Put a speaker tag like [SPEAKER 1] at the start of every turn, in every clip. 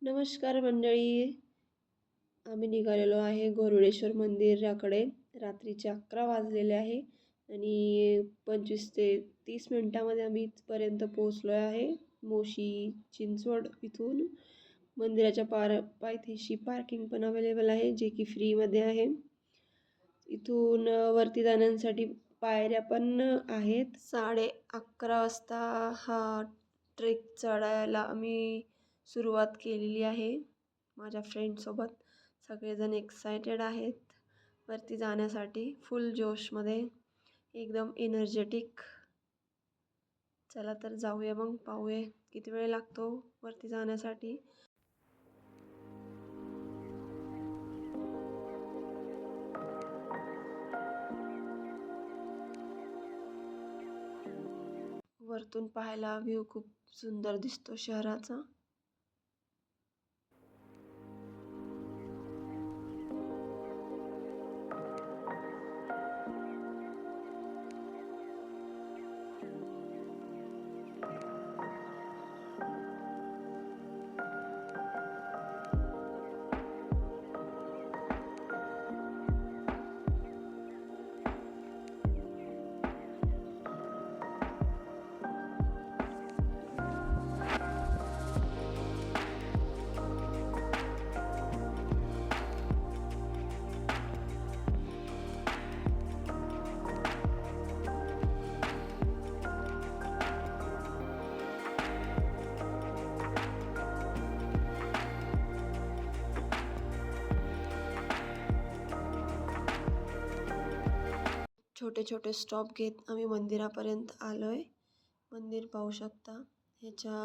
[SPEAKER 1] नमस्कार मंडळी. आम्ही निघालेलो आहे गोरुडेश्वर मंदिराकडे. रात्रीचे 11 वाजलेले आहे आणि 25 ते 30 मिनिटामध्ये आम्ही इथपर्यंत पोहोचलो आहे. मोशी चिंचवड इथून मंदिराच्या पायथ्याशी पार्किंग पण अवेलेबल आहे, जे की फ्रीमध्ये आहे. इथून वरती जाण्यासाठी पायऱ्या पण आहेत. 11:30 वाजता हा ट्रेक चढायला आम्ही सुरुवात केलेली आहे. माझ्या फ्रेंडसोबत सगळेजण एक्सायटेड आहेत वरती जाण्यासाठी, फुल जोशमध्ये, एकदम एनर्जेटिक. चला तर जाऊया, मग पाहूया किती वेळ लागतो वरती जाण्यासाठी. वरतून पाहायला व्ह्यू खूप सुंदर दिसतो शहराचा. छोटे छोटे स्टॉप घेत आम्ही मंदिरापर्यंत आलो आहे. मंदिर पाहू शकता. ह्याच्या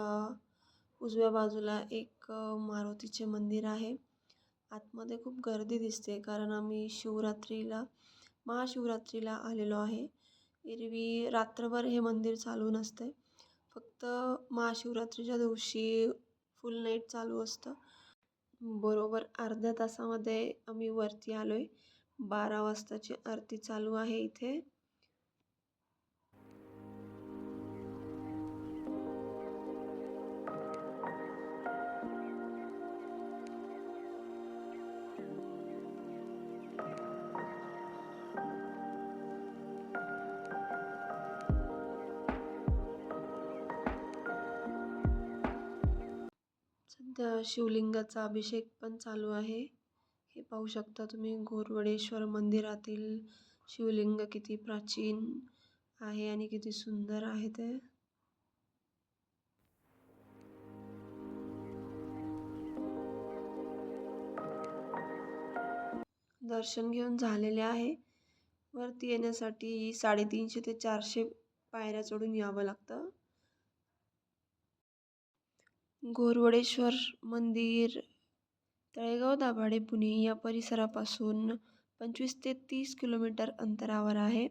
[SPEAKER 1] उजव्या बाजूला एक मारुतीचे मंदिर आहे. आतमध्ये खूप गर्दी दिसते, कारण आम्ही महाशिवरात्रीला आलेलो आहे. एरवी रात्रभर हे मंदिर चालू नसते, फक्त महाशिवरात्रीच्या दिवशी फुल नाईट चालू असतं. बरोबर अर्ध्या तासामध्ये आम्ही वरती आलो आहे. 12 वाजताची आरती चालू आहे इथे. सध्या शिवलिंगाचा अभिषेक पण चालू आहे. हे पाहू शकता तुम्ही, गोरुडेश्वर मंदिरातील शिवलिंग किती प्राचीन आहे आणि किती सुंदर आहे ते. दर्शन घेऊन झालेले आहे. वरती येण्यासाठी 350 ते 400 पायऱ्या चढून यावं लागतं. गोरुडेश्वर मंदिर तळेगाव दाभाडे पुणे या परिसरापासून 25 ते 30 किलोमीटर अंतरावर आहे.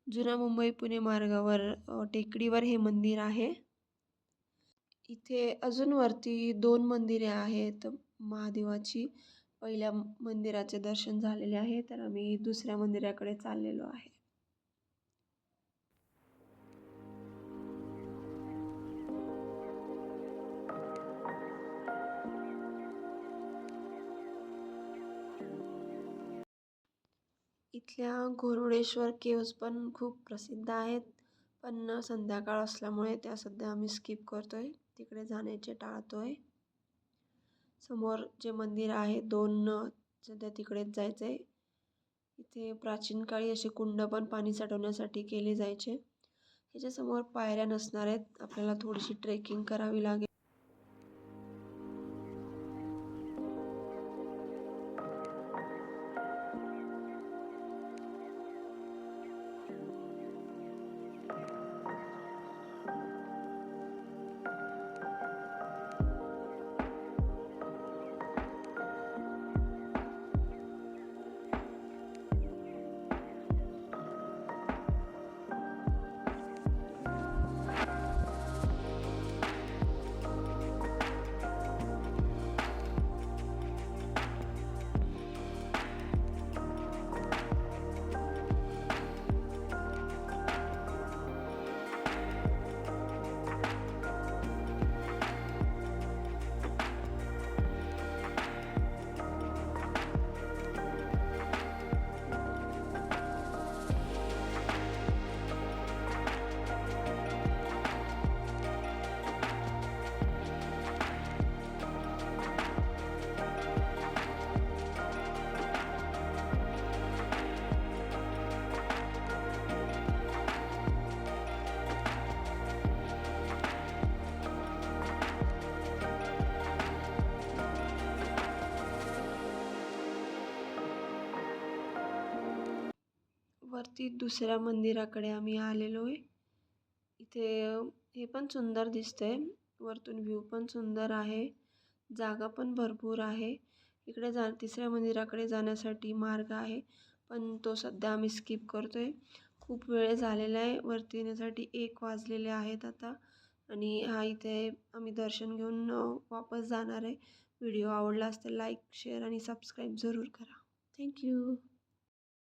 [SPEAKER 1] जुना मुंबई पुणे मार्गावर टेकडीवर हे मंदिर आहे. इथे अजून वरती 2 मंदिरे आहेत महादेवाची. पहिल्या मंदिराचे दर्शन झालेले आहे, तर आम्ही दुसऱ्या मंदिराकडे चाललेलो आहे. इथल्या गोरुडेश्वर केव्ज पण खूप प्रसिद्ध आहेत, पण संध्याकाळ असल्यामुळे त्या सध्या आम्ही स्किप करतोय, तिकडे जाण्याचे टाळतोय. समोर जे मंदिर आहे 2, सध्या तिकडेच जायचं आहे. इथे प्राचीन काळी असे कुंड पण पाणी साठवण्यासाठी केले जायचे. ह्याच्यासमोर पायऱ्या नसणार आहेत, आपल्याला थोडीशी ट्रेकिंग करावी लागेल. वरती दुसऱ्या मंदिराकडे आम्ही आलेलो आहे. इथे हे पण सुंदर दिसतंय. वरतून व्ह्यू पण सुंदर आहे. जागा पण भरपूर आहे. इकडे तिसऱ्या मंदिराकडे जाण्यासाठी मार्ग आहे, पण तो सध्या आम्ही स्किप करतोय. खूप वेळ झालेला आहे. वरती येण्यासाठी 1 वाजलेले आहेत आता. आणि इथे आम्ही दर्शन घेऊन वापस जाणार आहे. व्हिडिओ आवडला असेल लाईक, शेअर आणि सबस्क्राईब जरूर करा. थँक्यू.